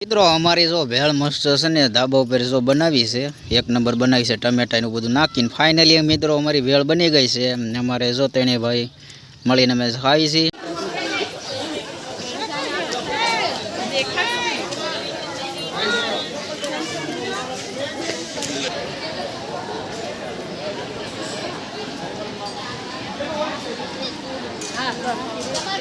મિત્રો અમારી જો ભેળ મસ્ત છે ને ધાબા ઉપર જો બનાવી છે એક નંબર બનાવી છે ટમેટાનું બધું નાખીને ફાઇનલી મિત્રો અમારી ભેળ બની ગઈ છે અમારે જો તેણે ભાઈ મળીને અમે ખાવી છીએ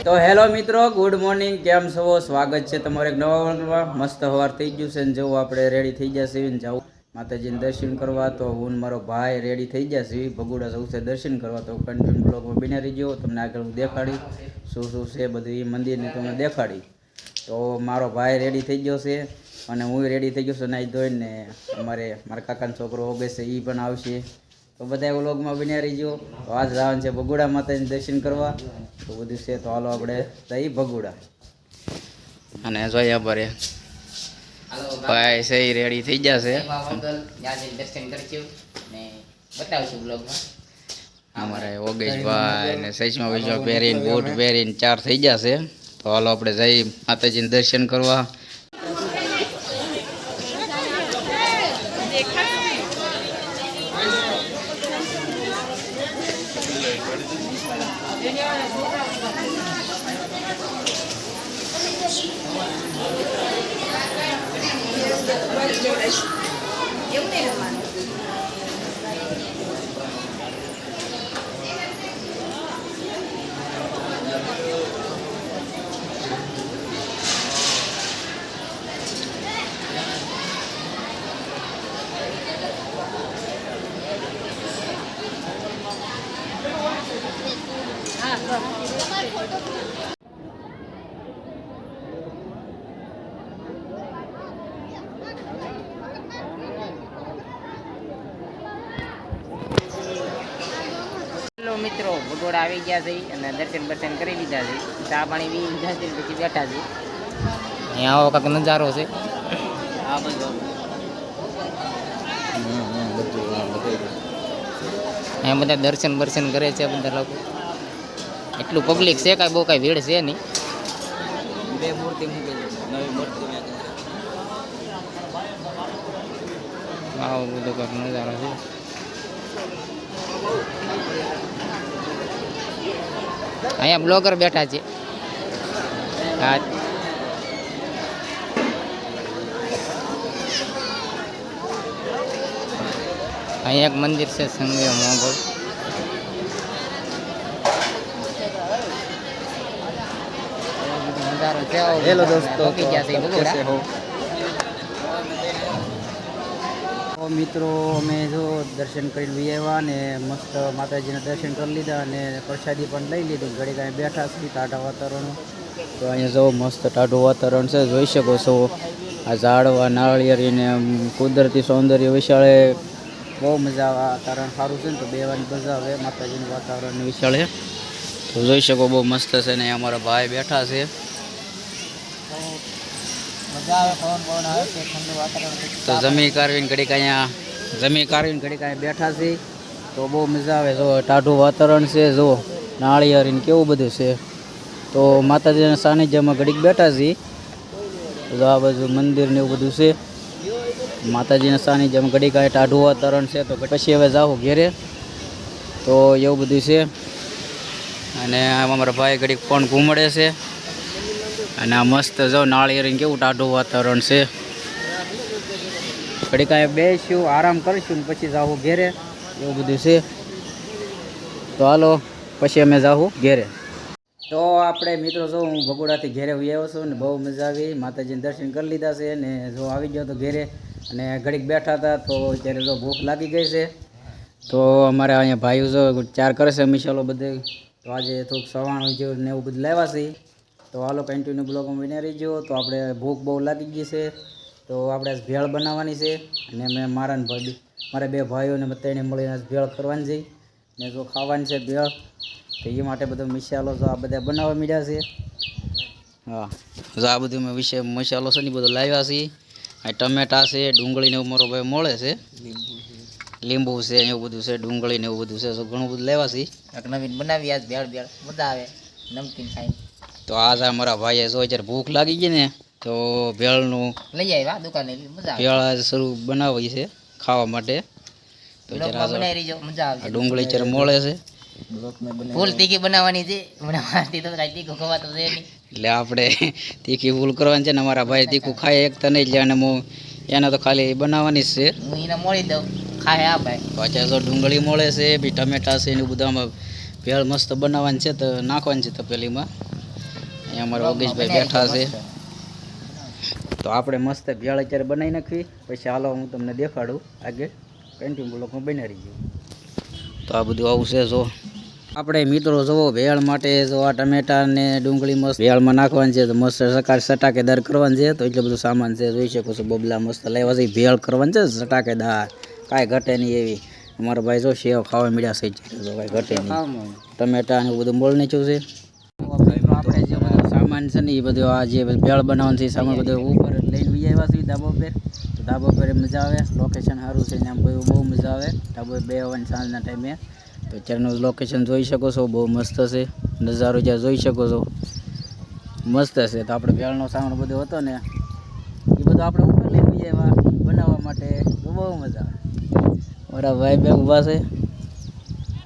तो हेलो मित्रों गुड मॉर्निंग केम छो स्वागत है तमारे एक नवा व्लॉगमां मस्त हवार थई गयुं छे जो आपणे रेडी थई जशे जाऊ माताजीने दर्शन करवा तो हूँ मारो भाई रेडी थई जशे भगुड़ा जવું છે दर्शन करवा तो कन्टिन्यू ब्लॉगमां बने रहीजो तमने આગળ હું દેખાડી શું છે બધું એ મંદિરને તમને દેખાડી તો મારો ભાઈ રેડી થઈ ગયો છે અને હું રેડી થઈ ગયો છું નાઈ ધોઈને અમારે મારા કાકાનો છોકરો ઓગે છે ઈ પણ આવશે तो बधाई व्लॉगमां बन्या रहीजो तो आज जवान छे भगुड़ा माताजीने दर्शन करवा तो बधुं छे तो हालो आपणे जई भगुड़ा अने जोया बरे भाई सही रेडी थई जशे मंगल जाजे दर्शन करજો ને બતાવશું વ્લોગમાં અમારે ઓગેશ ભાઈ ને સચમાં વિજો પહેરીને બૂટ પહેરીને ચાર થઈ જશે તો હાલો આપણે જઈ માતાજીને દર્શન કરવા મિત્રો ભગોડા આવી ગયા છે અને દર્શન બર્શન કરી લીધા છે ચા પાણી પી લીધા છે પછી બેઠા છે અહીંયા આવો કાંક નજારો છે આ બધો અહીંયા બધા દર્શન બર્શન કરે છે બધા લોકો એટલું પબ્લિક છે કાંઈ બહુ કાંઈ ભીડ છે નહીં બે મૂર્તિ મૂકી નવી મૂર્તિ આવો બધો કાંક નજારો છે અહીંયા બ્લોગર બેઠા છે હા અહીંયા એક મંદિર છે સંગમે મોગલ हेलो दोस्तों कैसे हो तो मित्रों अमे जो दर्शन कर आव्या ने मस्त माताजीने दर्शन कर लीधा ने प्रसादी पण लई लीधी घड़ी कांई बैठा छे टाटा वातावरण तो अहींया जो मस्त टाटू वातावरण छे जोई शको छो आ झाड़वा नाळिયેરી ने कुदरती सौंदर्य विशाळे बहु मजा आवे वातावरण सारूं छे तो बेवानी मजा आवे माताजीनुं वातावरण विशाळे तो जोई शको बहु मस्त छे ने अमारा भाई बैठा छे तो जमी कारवीन घड़ी का बैठा से तो बहुत मजा आवे जो टाढू वातावरण से जो नाळिયેરી केवुं बधुं छे तो माताजीना सानिध्यमां घड़ीक बैठा छे तो आ बाजू मंदिर ने एवुं बधुं छे माताजीना सानिध्यमां घड़ी का टाढू वातावरण छे तो पछी हवे जाओ घेरे तो एवुं बधुं छे अने अमारा भाई घड़ीक फोन घूमड़े छे અને આ મસ્ત જો નાળિયેરી કેવું ટાઢું વાતાવરણ છે ઘડી કાંઈ બેસ્યું આરામ કરીશું ને પછી જાવું ઘેરે એવું બધું છે તો હાલો પછી અમે જાવું ઘેરે તો આપણે મિત્રો જો હું ભગોડાથી ઘેરે આવ્યો છું ને બહુ મજા આવી માતાજીને દર્શન કરી લીધા છે ને જો આવી ગયો તો ઘેરે અને ઘડીક બેઠા હતા તો ત્યારે જો ભૂખ લાગી ગઈ છે તો અમારે અહીંયા ભાઈઓ જો ચાર કરે છે મિસાલો બધે તો આજે થોડુંક સવાણું જેવું ને એવું બધું લાવ્યા છે तो हालो कंटिन्यू ब्लॉग में बने रहीजो तो આપણે ભૂખ બહુ લાગી ગઈ છે તો આપણે ભેળ બનાવવાની છે અને મે મારા બે ભાઈઓને બધાને મળીને ભેળ કરવાની છે ને જો ખાવાની છે ભેળ તો એ માટે બધો મસાલો જો આ બધા બનાવવા મીડ્યા છે હા જો આ બધું મે વિશે મસાલો છે ને બધો લાવ્યા છે આ ટમેટા છે ડુંગળી ને મારો ભાઈ મોળે છે લીંબુ છે એવું બધું છે ડુંગળી ને એવું બધું છે તો ઘણું બધું લેવા છે એક નવીન બનાવી આજ ભેળ ભેળ મજા આવે નમકીન ખાઈ તો આજ અમારા ભાઈએ જો જ્યારે ભૂખ લાગી ગઈ ને તો ભેળનું લઈ આવ્યા દુકાને મજા આવે ભેળ આજ શરૂ બનાવી છે ખાવા માટે. તો બ્લોગમાં બનાવી રહીજો મજા આ આવશે ડુંગળી ચાર મોળે છે ફૂલ તીખી બનાવવાની છે બનાવવાથી તો કાંઈ તીખું ખવાતું છે નહીં એટલે આપણે તીખી ફૂલ કરવાની છે ને અમારા ભાઈ તીખું ખાય એક તો નહીં એટલે અને હું એને તો ખાલી બનાવવાની જ છે. હું એને મોડી દઉં ખાય આ ભાઈ પાછા તો ડુંગળી મળે છે બી ટમેટા છે ને એવું બધું આમાં ભેળ મસ્ત બનાવવાની છે તો નાખવાની છે તપેલીમાં. અહીંયા અમારા ઓગેશભાઈ બેઠા છે તો આપણે મસ્ત ભેળ અત્યારે બનાવી નાખવી પછી હાલો હું તમને દેખાડું આગળ કન્ટિન્યુ બ્લોકમાં બની રહી ગયું. તો આ બધું આવું છે જો આપણે મિત્રો જુઓ ભેળ માટે જો આ ટમેટા ને ડુંગળી મસ્ત ભેળમાં નાખવાની છે તો મસ્ત સટાકેદાર કરવાની છે. તો એટલું બધું સામાન છે જોઈ શકો છો બબલા મસ્ત લેવા છે ભેળ કરવાની છે સટાકેદાર કાંઈ ઘટે નહીં એવી. અમારા ભાઈ જો સેવ ખાવા મળ્યા છે જો કાંઈ ઘટે નહીં ટમેટા ને એવું બધું મોલ નાખ્યું છે. આપણે જે બધો સામાન છે ને એ બધું આ જે ભેળ બનાવવાનું છે એ સામાન બધું ઉપર લઈને બી આવ્યા છે ધાબા ઉપર. તો ધાબા ઉપર મજા આવે લોકેશન સારું છે ને આમ બહુ મજા આવે ધાબા બે આવવાની સાંજના ટાઈમે. તો અત્યારનું લોકેશન જોઈ શકો છો બહુ મસ્ત છે નજારો જ્યાં જોઈ શકો છો મસ્ત છે. તો આપણે ભેળનો સામાન બધો હતો ને એ બધું આપણે ઉપર લઈને બી આવ્યા બનાવવા માટે તો બહુ મજા આવે. મારા ભાઈ બે ઊભા છે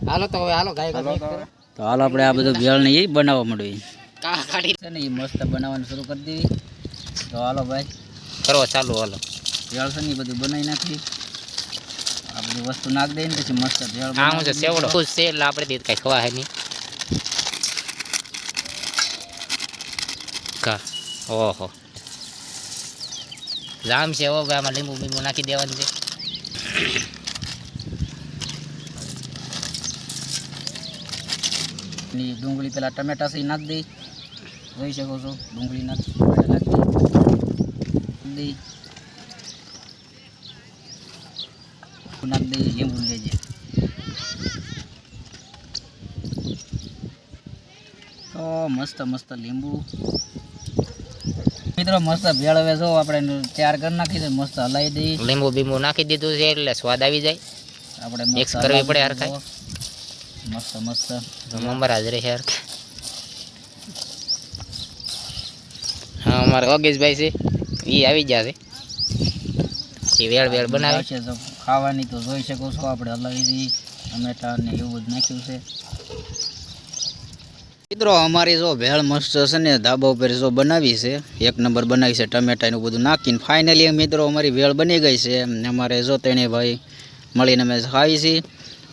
હાલો તો હવે હાલો ગાય તો હાલ આપણે આ બધું ભેળ ને એ બનાવવા માંડવી કાઢી છે ને એ મસ્ત બનાવવાનું શરૂ કરી દેવી. તો હાલો ભાઈ કરો ચાલુ હાલો ભેળ છે ને એ બધું બનાવી નાખી આ બધી વસ્તુ નાખ દઈને પછી મસ્ત ભેળ આ હું છે સેવડો ખુશ છે એટલે આપણે દે કાંઈ ખવા હે નહીં કા ઓહો જામ છે હો ભાઈ આમાં લીંબુ બીંબુ નાખી દેવાનું છે ની ડુંગળી પેલા ટમેટા છે એ નાખ દઈ જોઈ શકો છો ડુંગળી નાખ દઈ નાખ દઈ લીંબુ લેજે તો મસ્ત મસ્ત લીંબુ મિત્રો મસ્ત ભેળ હવે જો આપણે તૈયાર કરી નાખી છે મસ્ત હલાવી દઈ લીંબુ બીંબુ નાખી દીધું છે એટલે સ્વાદ આવી જાય આપણે મિક્સ કરવી પડે હરખાઈ મસ્ત મસ્ત નંબર હાજરી છે હા અમારે ઓગેશભાઈ છે એ આવી ગયા છે એ વેળ વેળ બનાવે છે તો ખાવાની તો જોઈ શકો છો આપણે હલાવી દઈ ટમેટા ને એવું બધું નાખ્યું છે. મિત્રો અમારી જો ભેળ મસ્ત છે ને ધાબા ઉપર જો બનાવી છે એક નંબર બનાવી છે ટમેટા એનું બધું નાખીને ફાઇનલી મિત્રો અમારી ભેળ બની ગઈ છે. અમારે જો તેણે ભાઈ મળીને અમે ખાવી છીએ.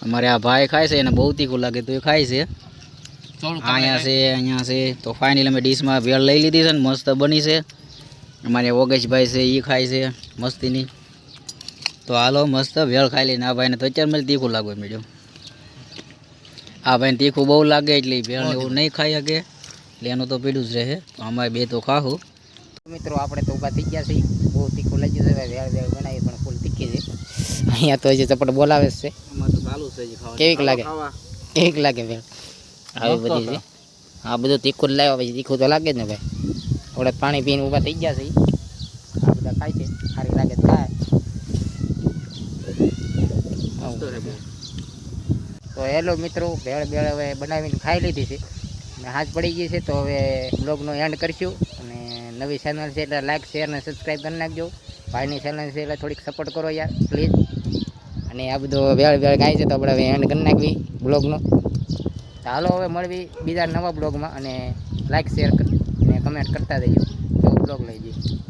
અમારે આ ભાઈ ખાય છે એને બહુ તીખું લાગે તો એ ખાય છે અહીંયા છે તો ફાઇનલી અમે ડીશમાં ભેળ લઈ લીધી છે ને મસ્ત બની છે. અમારે ઓગેશભાઈ છે એ ખાય છે મસ્તીની. તો હાલો મસ્ત ભેળ ખાઈ લઈને આ ભાઈને તો અત્યારે મને તીખું લાગવા મળ્યું. આ ભાઈને તીખું બહુ લાગે એટલે ભેળ એવું નહીં ખાઈ શકે એટલે એનું તો પીડું જ રહે. તો અમારે બે તો ખાવું. મિત્રો આપણે તો ઊભા થઈ ગયા છે બહુ તીખું લઈ જશે વેળ વેળ બનાવી પણ ફૂલ તીખી છે અહીંયા તો હજી ચપટ બોલાવે છે કેવીક લાગે કેવીક લાગે વેળ આવી બધી છે આ બધું તીખું જ લાવ્યા પછી તીખું તો લાગે જ ને ભાઈ થોડા પાણી પીને ઊભા થઈ ગયા છે આ બધા ખાય છે સારી લાગે તો ખાય તો હેલો મિત્રો ભેળ ભેળ હવે બનાવીને ખાઈ લીધી છે અને હાથ પડી ગઈ છે તો હવે બ્લોગનો એન્ડ કરશું અને નવી ચેનલ છે એટલે લાઈક શેર અને સબસ્ક્રાઈબ કરી નાખજો. ભાઈની ચેનલ છે એટલે થોડીક સપોર્ટ કરો યાર પ્લીઝ. અને આ બધું વેળ વેળ ગાય છે તો આપણે હવે એન્ડ કરી નાખવી બ્લોગનો. ચાલો હવે મળવી બીજા નવા બ્લોગમાં અને લાઈક શેર અને કમેન્ટ કરતા જજો તો બ્લોગ લઈ જઈએ.